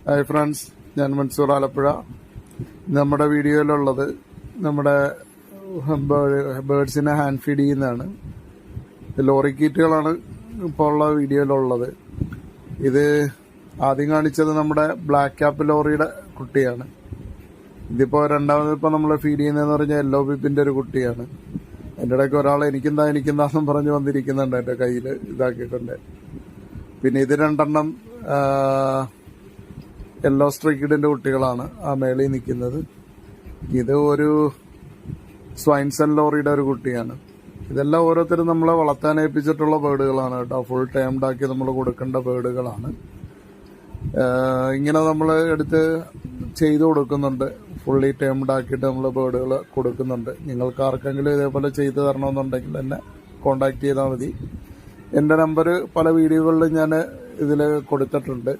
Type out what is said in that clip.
Hi friends, ഞാൻ മൻസൂർ ആലപ്പുഴ. നമ്മുടെ വീഡിയോയിലുള്ളത് നമ്മുടെ ബേർഡ്സിനെ ഹാൻഡ് ഫീഡ് ചെയ്യുന്നതാണ്. ലോറി കീറ്റുകളാണ് ഇപ്പോൾ ഉള്ള വീഡിയോയിലുള്ളത്. ഇത് ആദ്യം കാണിച്ചത് നമ്മുടെ ബ്ലാക്ക് ക്യാപ്പ് ലോറിയുടെ കുട്ടിയാണ്. ഇതിപ്പോൾ രണ്ടാമതിപ്പോൾ നമ്മൾ ഫീഡ് ചെയ്യുന്നതെന്ന് പറഞ്ഞാൽ യെല്ലോ ബിപ്പിൻ്റെ ഒരു കുട്ടിയാണ്. എൻ്റെ ഇടയ്ക്ക് ഒരാൾ എനിക്കെന്താന്നും പറഞ്ഞ് വന്നിരിക്കുന്നുണ്ട് എൻ്റെ കയ്യിൽ ഇതാക്കിയിട്ടുണ്ട്. പിന്നെ ഇത് രണ്ടെണ്ണം യെല്ലോ സ്ട്രൈക്കിഡിന്റെ കുട്ടികളാണ് ആ മേളിൽ നിൽക്കുന്നത്. ഇത് ഒരു സ്വൈൻസൺ ലോറിയുടെ ഒരു കുട്ടിയാണ്. ഇതെല്ലാം ഓരോരുത്തരും നമ്മളെ വളർത്താൻ ഏൽപ്പിച്ചിട്ടുള്ള ബേർഡുകളാണ് കേട്ടോ. ഫുൾ ടൈംഡ് ആക്കി നമ്മൾ കൊടുക്കേണ്ട ബേർഡുകളാണ്. ഇങ്ങനെ നമ്മൾ എടുത്ത് ചെയ്തു കൊടുക്കുന്നുണ്ട്. ഫുള്ളി ടൈംഡ് ആക്കിയിട്ട് നമ്മൾ ബേർഡുകൾ കൊടുക്കുന്നുണ്ട്. നിങ്ങൾക്ക് ആർക്കെങ്കിലും ഇതേപോലെ ചെയ്തു തരണമെന്നുണ്ടെങ്കിൽ എന്നെ കോണ്ടാക്ട് ചെയ്താൽ മതി. എൻ്റെ നമ്പർ പല വീഡിയോകളിലും ഞാൻ ഇതിൽ കൊടുത്തിട്ടുണ്ട്.